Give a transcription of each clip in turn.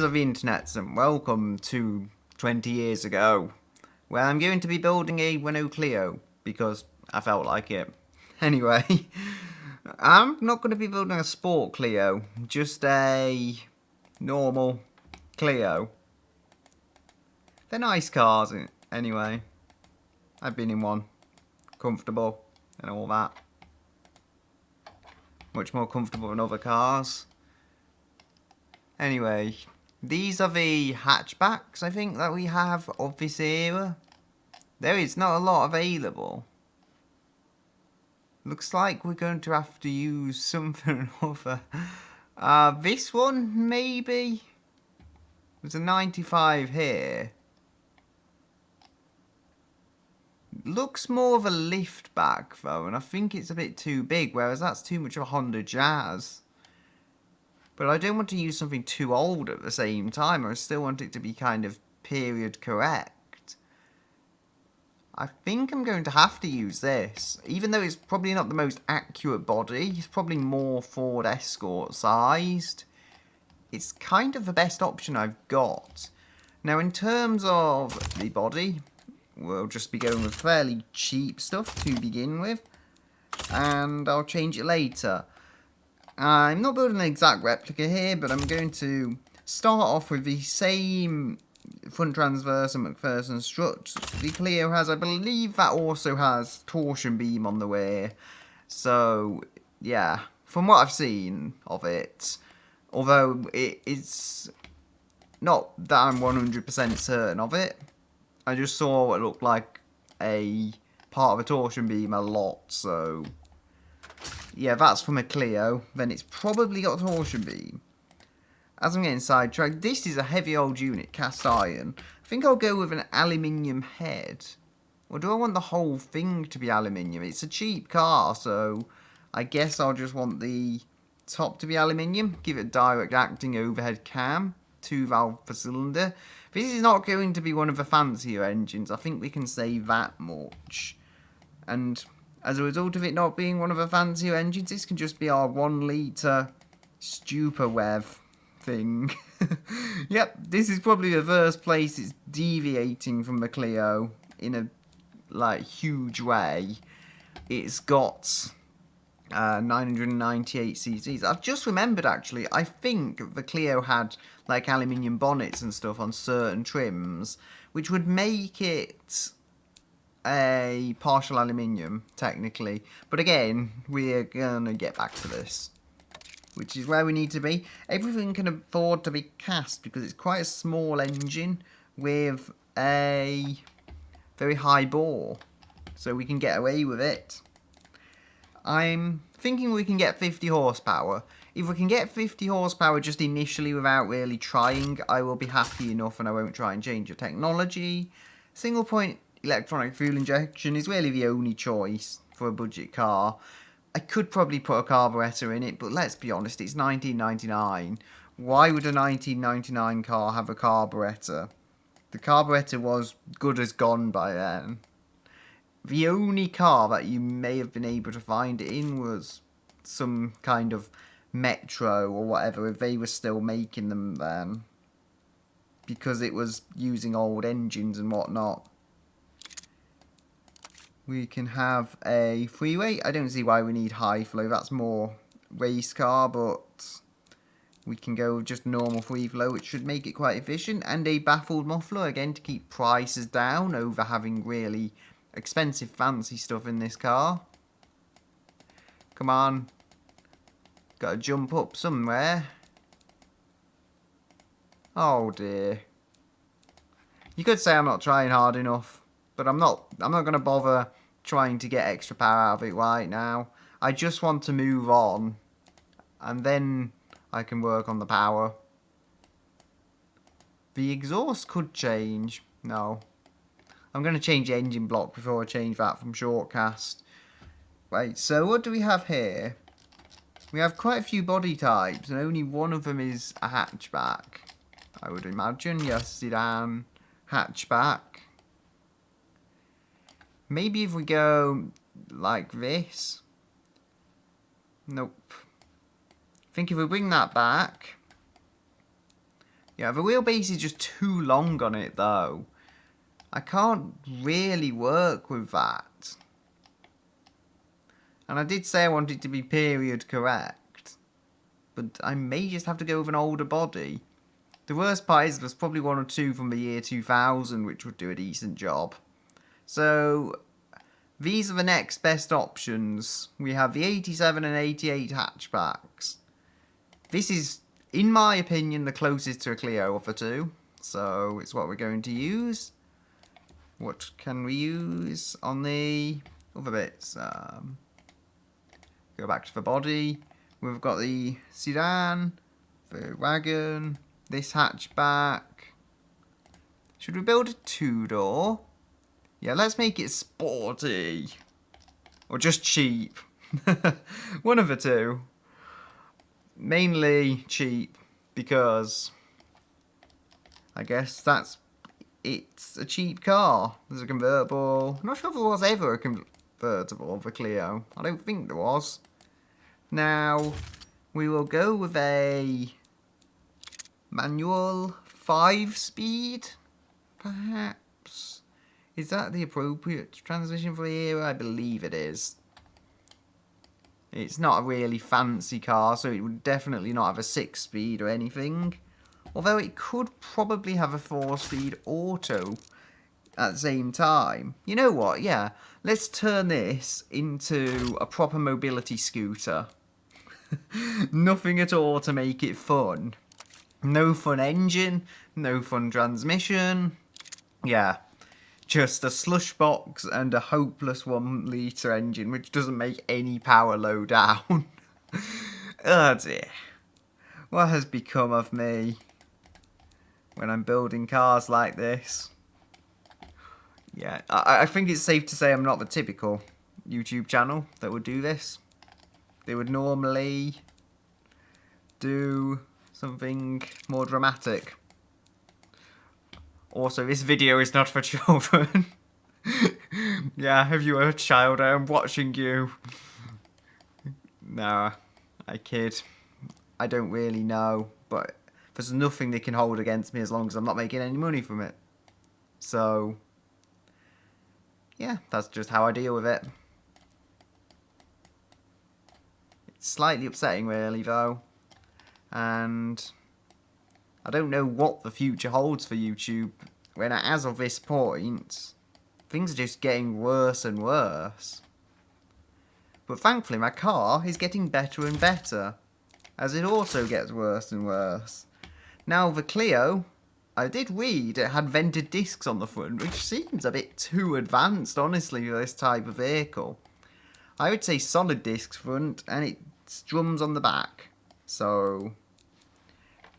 of the internet, and welcome to 20 years ago, where I'm going to be building a Renault Clio, because I felt like it. Anyway, I'm not going to be building a sport Clio, just a normal Clio. They're nice cars, anyway. I've been in one. Comfortable, and all that. Much more comfortable than other cars. Anyway, these are the hatchbacks, I think, that we have of this era. There is not a lot available. Looks like we're going to have to use something or other. This one, maybe? There's a 95 here. Looks more of a liftback, though, and I think it's a bit too big, whereas that's too much of a Honda Jazz. But I don't want to use something too old at the same time. I still want it to be kind of period correct. I think I'm going to have to use this. Even though it's probably not the most accurate body. It's probably more Ford Escort sized. It's kind of the best option I've got. Now in terms of the body, we'll just be going with fairly cheap stuff to begin with. And I'll change it later. I'm not building an exact replica here, but I'm going to start off with the same front transverse and McPherson strut the Clio has. I believe that also has torsion beam on the way. So, yeah, from what I've seen of it, although it's not that I'm 100% certain of it, I just saw what looked like a part of a torsion beam a lot, so yeah, that's from a Clio. Then it's probably got a torsion beam. As I'm getting sidetracked, this is a heavy old unit, cast iron. I think I'll go with an aluminium head. Or do I want the whole thing to be aluminium? It's a cheap car, so I guess I'll just want the top to be aluminium. Give it a direct acting overhead cam. 2-valve per cylinder. This is not going to be one of the fancier engines. I think we can say that much. And as a result of it not being one of the fancier engines, this can just be our 1-litre Stupawev thing. Yep, this is probably the first place it's deviating from the Clio in a huge way. It's got 998 cc's. I've just remembered actually, I think the Clio had like aluminium bonnets and stuff on certain trims, which would make it a partial aluminium technically, but again we're gonna get back to this, which is where we need to be. Everything can afford to be cast because it's quite a small engine with a very high bore, so we can get away with it. I'm thinking we can get 50 horsepower. If we can get 50 horsepower just initially without really trying, I will be happy enough and I won't try and change the technology. Single point electronic fuel injection is really the only choice for a budget car. I could probably put a carburetor in it, but let's be honest, it's 1999. Why would a 1999 car have a carburetor? The carburetor was good as gone by then. The only car that you may have been able to find it in was some kind of Metro or whatever, if they were still making them then, because it was using old engines and whatnot. We can have a freeway. I don't see why we need high flow. That's more race car, but we can go with just normal free flow, which should make it quite efficient. And a baffled muffler, again, to keep prices down over having really expensive fancy stuff in this car. Come on. Gotta jump up somewhere. Oh dear. You could say I'm not trying hard enough, but I'm not gonna bother trying to get extra power out of it right now. I just want to move on, and then I can work on the power. The exhaust could change. No. I'm going to change the engine block before I change that from shortcast. Right, so what do we have here? We have quite a few body types, and only one of them is a hatchback, I would imagine. Yes, sedan, hatchback. Maybe if we go like this. Nope. I think if we bring that back, Yeah, the wheelbase is just too long on it though. I can't really work with that. And I did say I wanted it to be period correct. But I may just have to go with an older body. The worst part is there's probably one or two from the year 2000 which would do a decent job. So these are the next best options. We have the 87 and 88 hatchbacks. This is, in my opinion, the closest to a Clio of the two. So it's what we're going to use. What can we use on the other bits? Go back to the body. We've got the sedan, the wagon, this hatchback. Should we build a two-door? Yeah, let's make it sporty. Or just cheap. One of the two. Mainly cheap, because I guess it's a cheap car. There's a convertible. I'm not sure if there was ever a convertible of a Clio. I don't think there was. Now, we will go with a manual 5-speed, perhaps. Is that the appropriate transmission for the era? I believe it is. It's not a really fancy car, so it would definitely not have a 6-speed or anything. Although it could probably have a 4-speed auto at the same time. You know what? Yeah, let's turn this into a proper mobility scooter. Nothing at all to make it fun. No fun engine, no fun transmission. Yeah, just a slush box and a hopeless 1-litre engine which doesn't make any power low down. Oh dear. What has become of me when I'm building cars like this? Yeah, I think it's safe to say I'm not the typical YouTube channel that would do this. They would normally do something more dramatic. Also, this video is not for children. Yeah, if you are a child, I am watching you. Nah, I kid. I don't really know, but there's nothing they can hold against me as long as I'm not making any money from it. So, yeah, that's just how I deal with it. It's slightly upsetting, really, though. And I don't know what the future holds for YouTube when, as of this point, things are just getting worse and worse. But thankfully, my car is getting better and better, as it also gets worse and worse. Now, the Clio, I did read it had vented discs on the front, which seems a bit too advanced, honestly, for this type of vehicle. I would say solid discs front, and it's drums on the back. So,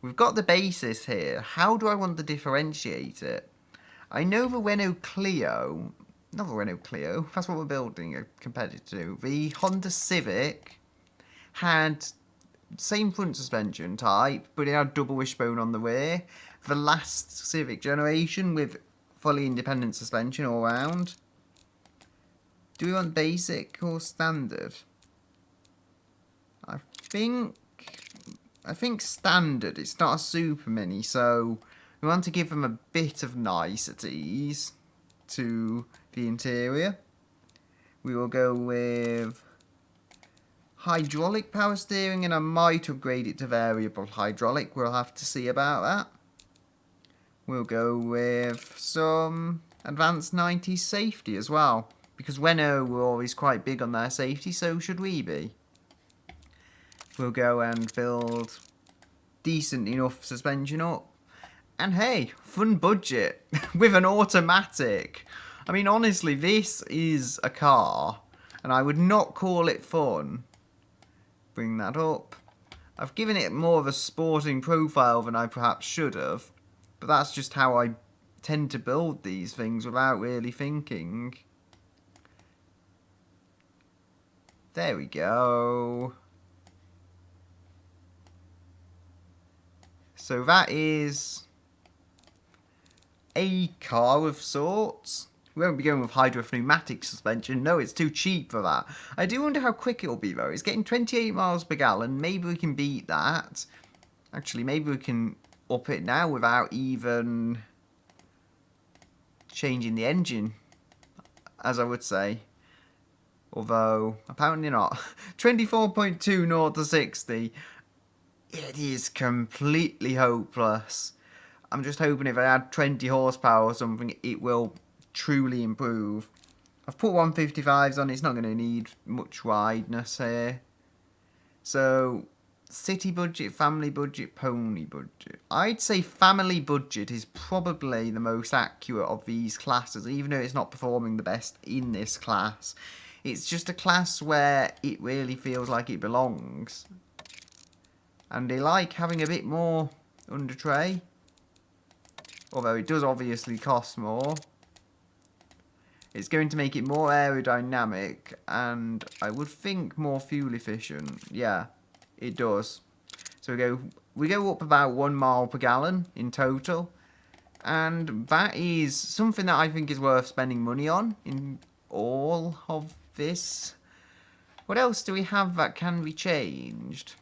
we've got the basis here. How do I want to differentiate it? I know the Renault Clio, not the Renault Clio, that's what we're building a competitor to. The Honda Civic had same front suspension type, but it had double wishbone on the rear. The last Civic generation with fully independent suspension all round. Do we want basic or standard? I think standard. It's not a super mini, so we want to give them a bit of niceties to the interior. We will go with hydraulic power steering, and I might upgrade it to variable hydraulic. We'll have to see about that. We'll go with some advanced 90s safety as well, because Renault were always quite big on their safety, so should we be. We'll go and build decent enough suspension up. And hey, fun budget with an automatic. I mean, honestly, this is a car, and I would not call it fun. Bring that up. I've given it more of a sporting profile than I perhaps should have, but that's just how I tend to build these things without really thinking. There we go. So that is a car of sorts. We won't be going with hydropneumatic suspension. No, it's too cheap for that. I do wonder how quick it'll be though. It's getting 28 miles per gallon. Maybe we can beat that. Actually, maybe we can up it now without even changing the engine, as I would say. Although, apparently not. 24.2 0 to 60. It is completely hopeless. I'm just hoping if I add 20 horsepower or something, it will truly improve. I've put 155s on, it's not going to need much wideness here. So, city budget, family budget, pony budget. I'd say family budget is probably the most accurate of these classes, even though it's not performing the best in this class. It's just a class where it really feels like it belongs. And they like having a bit more under tray. Although it does obviously cost more. It's going to make it more aerodynamic and I would think more fuel efficient. Yeah, it does. So we go up about 1 mile per gallon in total. And that is something that I think is worth spending money on in all of this. What else do we have that can be changed?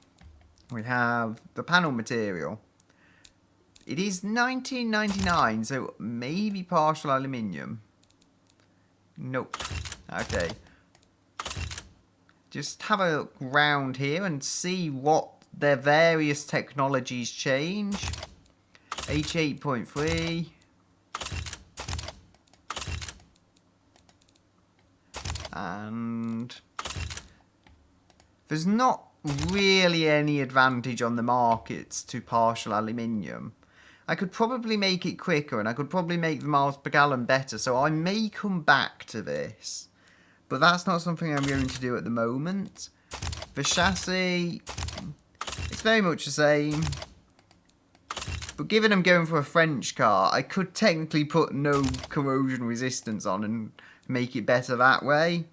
We have the panel material. It is 1999, so maybe partial aluminium. Nope. Okay. Just have a look round here and see what their various technologies change. H8.3. And there's not really any advantage on the markets to partial aluminium. I could probably make it quicker and I could probably make the miles per gallon better, so I may come back to this. But that's not something I'm going to do at the moment. The chassis, it's very much the same. But given I'm going for a French car, I could technically put no corrosion resistance on and make it better that way.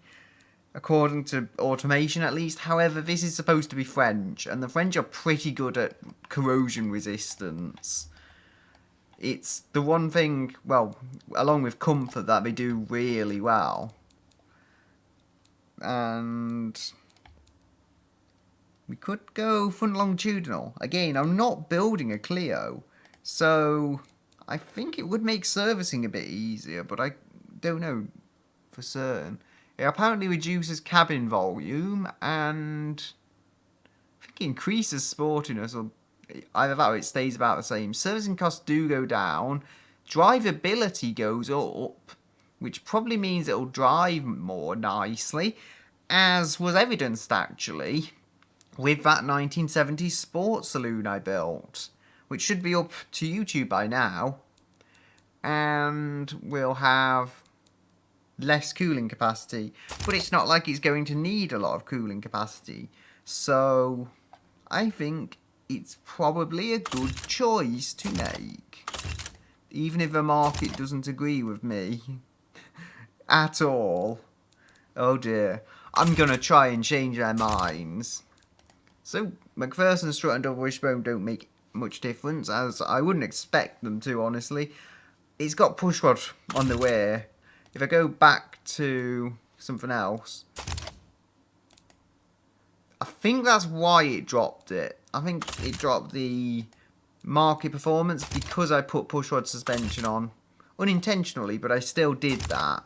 According to automation at least. However, this is supposed to be French, and the French are pretty good at corrosion resistance. It's the one thing, well, along with comfort, that they do really well. And we could go front longitudinal. Again, I'm not building a Clio, so I think it would make servicing a bit easier, but I don't know for certain. It apparently reduces cabin volume and I think it increases sportiness, or either that or it stays about the same. Servicing costs do go down. Drivability goes up, which probably means it'll drive more nicely, as was evidenced actually with that 1970s sports saloon I built, which should be up to YouTube by now. And we'll have less cooling capacity, but it's not like it's going to need a lot of cooling capacity, so I think it's probably a good choice to make, even if the market doesn't agree with me at all. Oh dear, I'm gonna try and change their minds. So McPherson strut and double wishbone don't make much difference, as I wouldn't expect them to, honestly. It's got pushrod on the rear. If I go back to something else, I think that's why it dropped it. I think it dropped the market performance because I put pushrod suspension on. Unintentionally, but I still did that.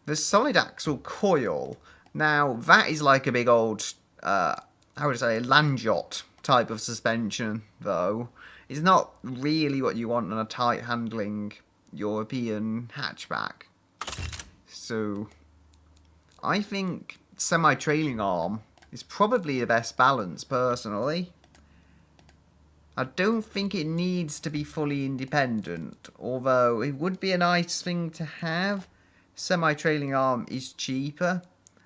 The solid axle coil. Now, that is like a big old, how would I say, land yacht type of suspension, though. It's not really what you want on a tight handling European hatchback. So I think semi-trailing arm is probably the best balance personally. I don't think it needs to be fully independent, although it would be a nice thing to have. Semi-trailing arm is cheaper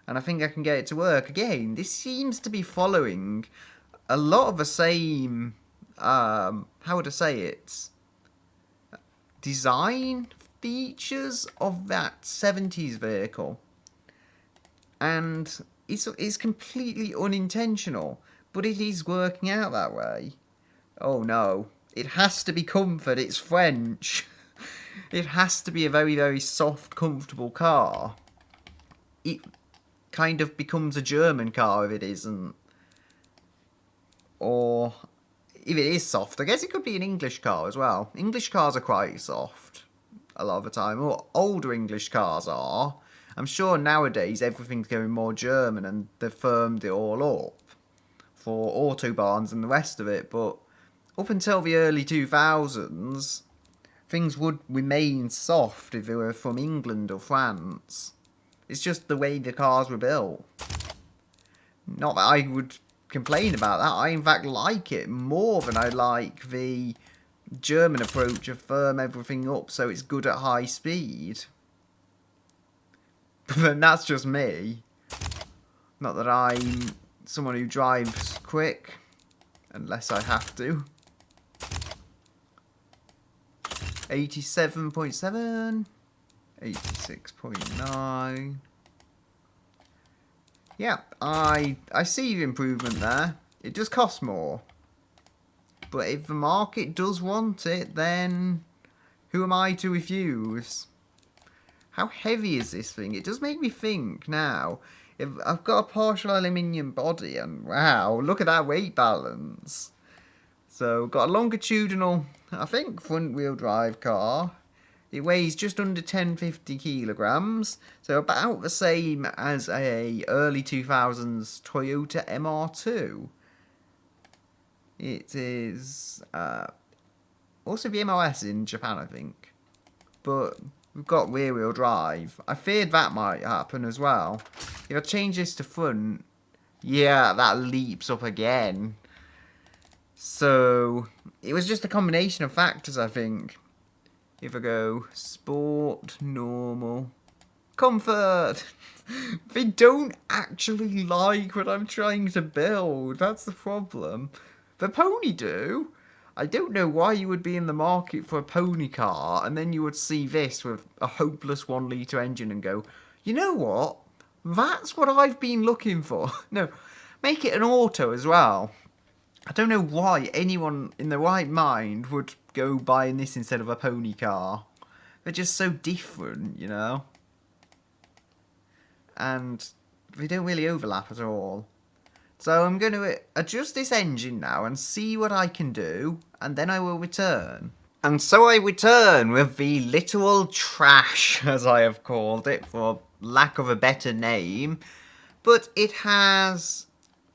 and I think I can get it to work. Again, this seems to be following a lot of the same, how would I say it, design features of that 70s vehicle, and it's completely unintentional, but it is working out that way. Oh no, it has to be comfort, it's French. It has to be a very, very soft, comfortable car. It kind of becomes a German car if it isn't. Or if it is soft, I guess it could be an English car as well. English cars are quite soft a lot of the time. Or older English cars are. I'm sure nowadays everything's going more German and they've firmed it all up for autobahns and the rest of it. But up until the early 2000s, things would remain soft if they were from England or France. It's just the way the cars were built. Not that I would complain about that. I, in fact, like it more than I like the German approach of firm everything up so it's good at high speed. But that's just me. Not that I'm someone who drives quick, unless I have to. 87.7, 86.9. Yeah, I see the improvement there. It does cost more. But if the market does want it, then who am I to refuse? How heavy is this thing? It does make me think now. If I've got a partial aluminium body, and wow, look at that weight balance. So, got a longitudinal, I think, front wheel drive car. It weighs just under 1050 kilograms, so about the same as a early 2000s Toyota MR2. It is also the MOS in Japan, I think. But we've got rear wheel drive. I feared that might happen as well. If I change this to front, yeah, that leaps up again. So, it was just a combination of factors, I think. If I go sport, normal, comfort, they don't actually like what I'm trying to build. That's the problem. The pony do. I don't know why you would be in the market for a pony car and then you would see this with a hopeless 1 litre engine and go, you know what? That's what I've been looking for. No, make it an auto as well. I don't know why anyone in their right mind would go buying this instead of a pony car. They're just so different, you know? And they don't really overlap at all. So I'm going to adjust this engine now and see what I can do, and then I will return. And so I return with the literal trash, as I have called it, for lack of a better name. But it has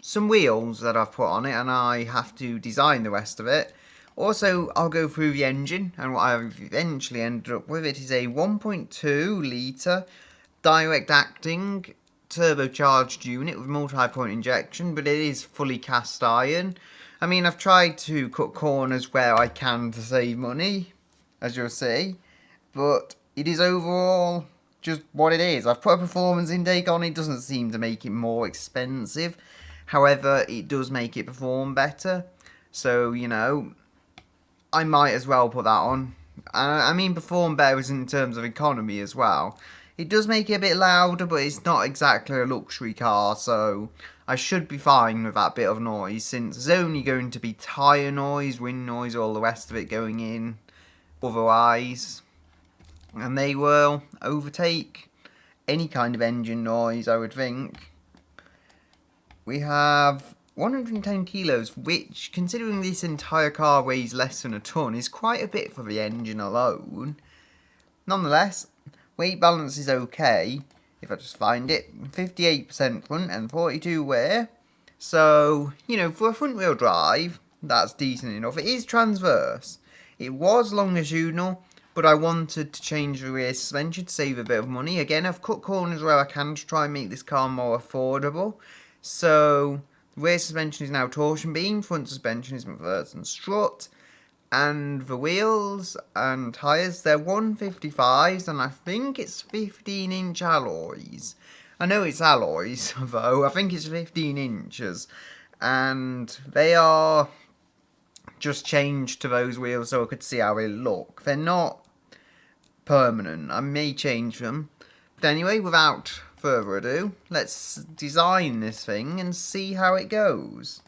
some wheels that I've put on it, and I have to design the rest of it. Also, I'll go through the engine, and what I've eventually ended up with it is a 1.2 litre direct acting turbocharged unit with multi-point injection, but it is fully cast iron. I mean, I've tried to cut corners where I can to save money, as you'll see, but it is overall just what it is. I've put a performance intake on it, doesn't seem to make it more expensive. However, it does make it perform better. So, you know, I might as well put that on. I mean, perform better in terms of economy as well. It does make it a bit louder, but it's not exactly a luxury car, so I should be fine with that bit of noise, since there's only going to be tyre noise, wind noise, all the rest of it going in otherwise. And they will overtake any kind of engine noise, I would think. We have 110 kilos, which, considering this entire car weighs less than a tonne, is quite a bit for the engine alone. Nonetheless, weight balance is okay, if I just find it. 58% front and 42 rear. So, you know, for a front wheel drive, that's decent enough. It is transverse. It was longitudinal, but I wanted to change the rear suspension to save a bit of money. Again, I've cut corners where I can to try and make this car more affordable. So, the rear suspension is now torsion beam, front suspension is McPherson strut, and the wheels and tyres, they're 155s, and I think it's 15-inch alloys. I know it's alloys, though, I think it's 15 inches, and they are just changed to those wheels so I could see how they look. They're not permanent, I may change them. But anyway, without further ado, let's design this thing and see how it goes.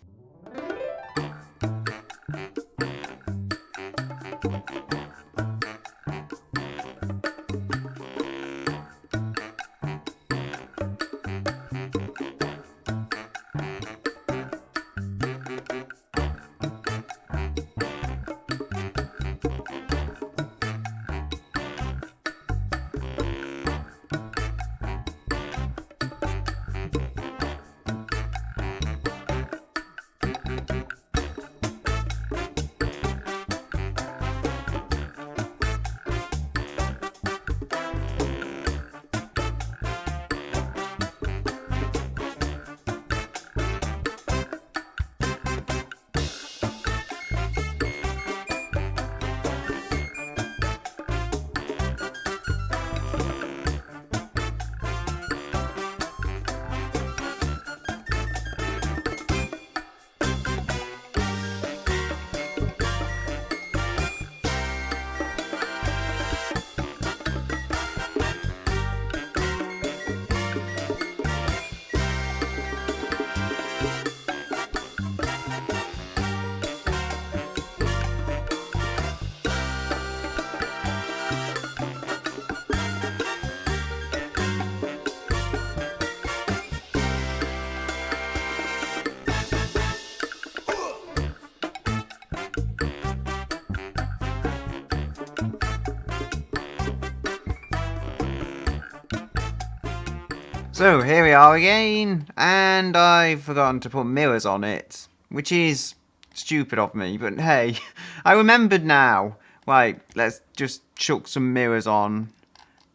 So here we are again, and I've forgotten to put mirrors on it, which is stupid of me, but hey, I remembered now. Right, let's just chuck some mirrors on.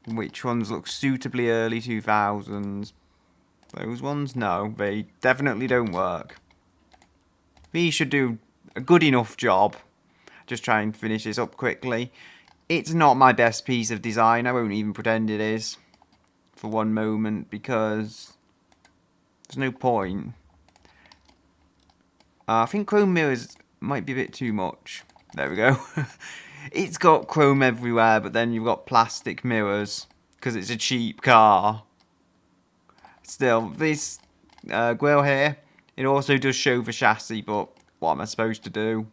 Which ones look suitably early 2000s? Those ones? No, they definitely don't work. These should do a good enough job. Just try and finish this up quickly. It's not my best piece of design, I won't even pretend it is. For one moment, because there's no point. I think chrome mirrors might be a bit too much. There we go. It's got chrome everywhere, but then you've got plastic mirrors because it's a cheap car. Still, this grille here, it also does show the chassis, but what am I supposed to do?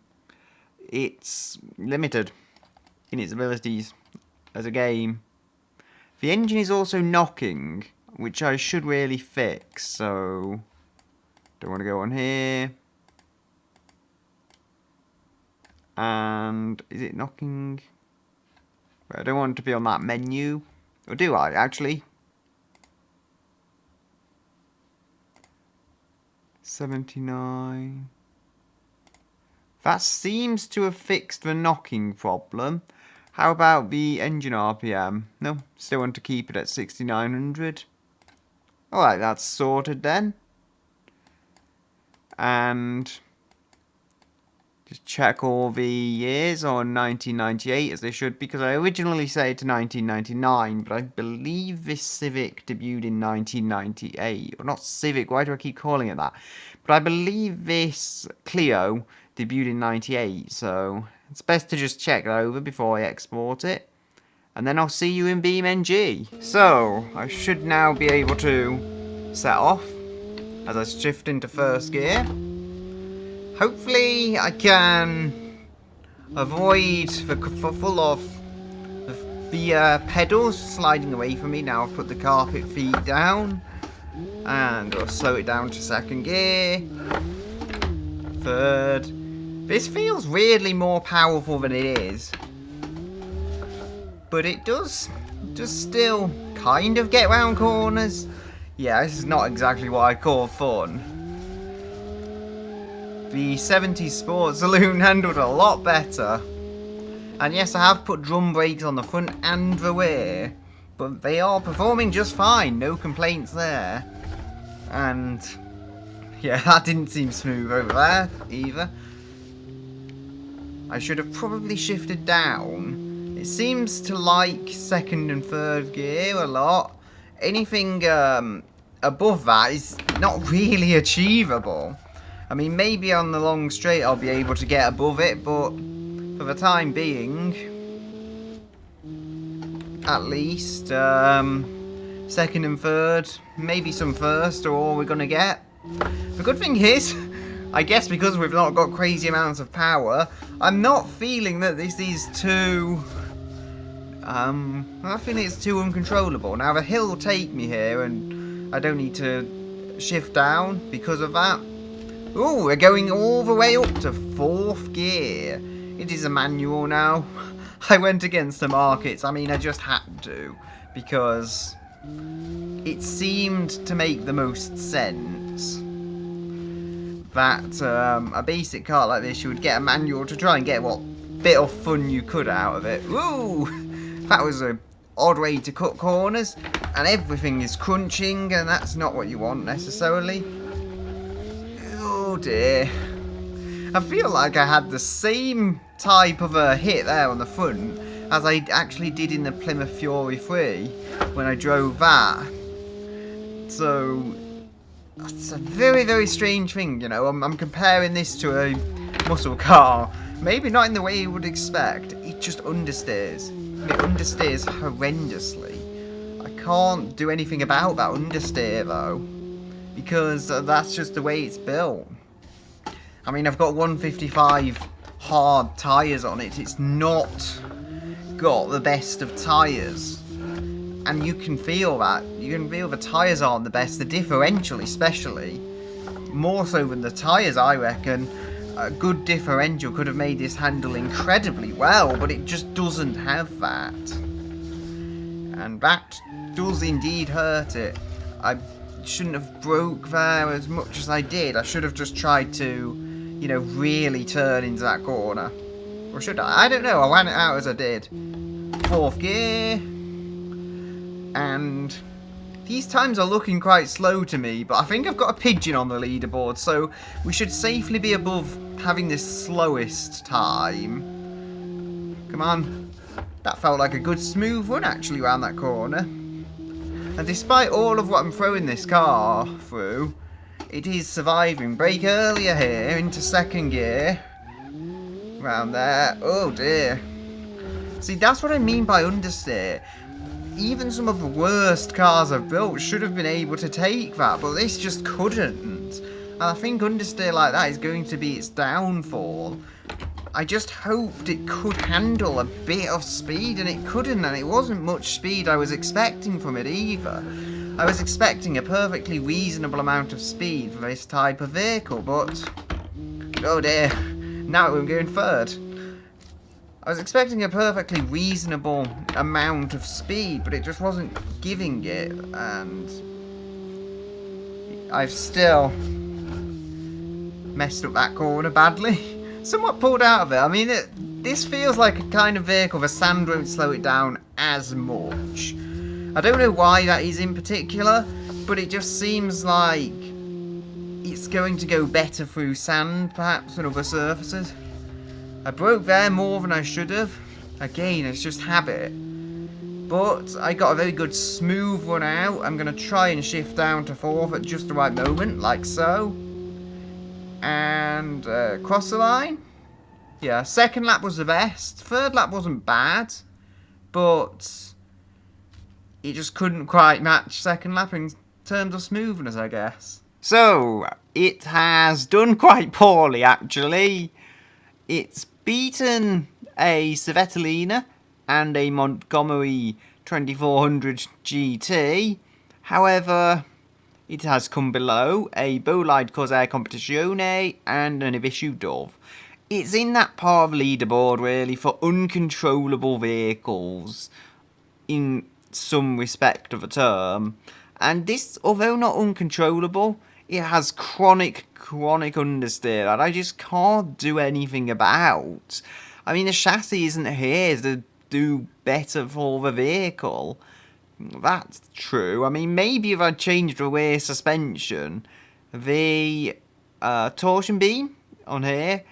It's limited in its abilities as a game. The engine is also knocking, which I should really fix, so don't want to go on here. And is it knocking? I don't want it to be on that menu. Or do I, actually? 79. That seems to have fixed the knocking problem. How about the engine RPM? No, still want to keep it at 6900. Alright, that's sorted then. And just check all the years on 1998 as they should, because I originally said to 1999, but I believe this Civic debuted in 1998. Or not Civic, why do I keep calling it that? But I believe this Clio debuted in 98, so it's best to just check that over before I export it. And then I'll see you in BeamNG. So, I should now be able to set off as I shift into first gear. Hopefully I can avoid the kerfuffle of the pedals sliding away from me. Now I've put the carpet feet down. And I'll slow it down to second gear. Third. This feels weirdly more powerful than it is. But it does still kind of get round corners. Yeah, this is not exactly what I call fun. The 70s Sports Saloon handled a lot better. And yes, I have put drum brakes on the front and the rear. But they are performing just fine, no complaints there. And yeah, that didn't seem smooth over there either. I should have probably shifted down. It seems to like second and third gear a lot. Anything above that is not really achievable. I mean, maybe on the long straight I'll be able to get above it, but for the time being, at least, second and third, maybe some first are all we're going to get. The good thing is, I guess because we've not got crazy amounts of power, I'm not feeling that this is too... I think it's too uncontrollable. Now the hill will take me here and I don't need to shift down because of that. Ooh, we're going all the way up to fourth gear. It is a manual now. I went against the markets. I mean, I just had to because it seemed to make the most sense that a basic car like this, you would get a manual to try and get what bit of fun you could out of it. Ooh! That was an odd way to cut corners, and everything is crunching, and that's not what you want necessarily. Oh dear. I feel like I had the same type of a hit there on the front as I actually did in the Plymouth Fury 3 when I drove that. So, it's a very, very strange thing, you know. I'm comparing this to a muscle car. Maybe not in the way you would expect. It just understeers. It understeers horrendously. I can't do anything about that understeer though, because that's just the way it's built. I mean, I've got 155 hard tyres on it. It's not got the best of tyres. And you can feel that. You can feel the tyres aren't the best. The differential especially. More so than the tyres, I reckon. A good differential could have made this handle incredibly well, but it just doesn't have that. And that does indeed hurt it. I shouldn't have broke there as much as I did. I should have just tried to, you know, really turn into that corner. Or should I? I don't know. I ran it out as I did. 4th gear. And these times are looking quite slow to me, but I think I've got a pigeon on the leaderboard, so we should safely be above having this slowest time. Come on. That felt like a good smooth run actually around that corner. And despite all of what I'm throwing this car through, it is surviving. Brake earlier here into 2nd gear. Round there. Oh dear. See, that's what I mean by understeer. Even some of the worst cars I've built should have been able to take that, but this just couldn't. And I think understeer like that is going to be its downfall. I just hoped it could handle a bit of speed, and it couldn't, and it wasn't much speed I was expecting from it either. I was expecting a perfectly reasonable amount of speed for this type of vehicle, but... oh dear, now we're going 3rd. I was expecting a perfectly reasonable amount of speed, but it just wasn't giving it, and I've still messed up that corner badly. Somewhat pulled out of it. I mean, this feels like a kind of vehicle the sand won't slow it down as much. I don't know why that is in particular, but it just seems like it's going to go better through sand, perhaps, than other surfaces. I broke there more than I should have. Again, it's just habit. But I got a very good smooth run out. I'm going to try and shift down to 4th at just the right moment, like so. And cross the line. Yeah, 2nd lap was the best. 3rd lap wasn't bad. But it just couldn't quite match 2nd lap in terms of smoothness, I guess. So, it has done quite poorly, actually. It's beaten a Civetolina and a Montgomery 2400 GT. However, it has come below a Bolide Corsair Competizione and an Ibishu Dove. It's in that part of leaderboard, really, for uncontrollable vehicles, in some respect of the term. And this, although not uncontrollable, it has chronic understeer that I just can't do anything about. I mean, the chassis isn't here to do better for the vehicle. That's true. I mean, maybe if I changed the rear suspension, the torsion beam on here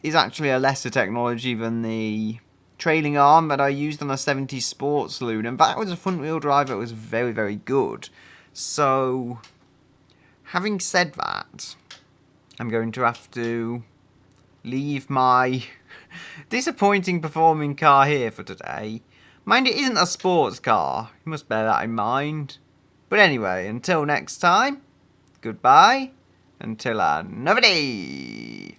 is actually a lesser technology than the trailing arm that I used on a 70s sports saloon, and that was a front wheel drive that was very, very good. So, having said that, I'm going to have to leave my disappointing performing car here for today. Mind, it isn't a sports car. You must bear that in mind. But anyway, until next time, goodbye, until another day.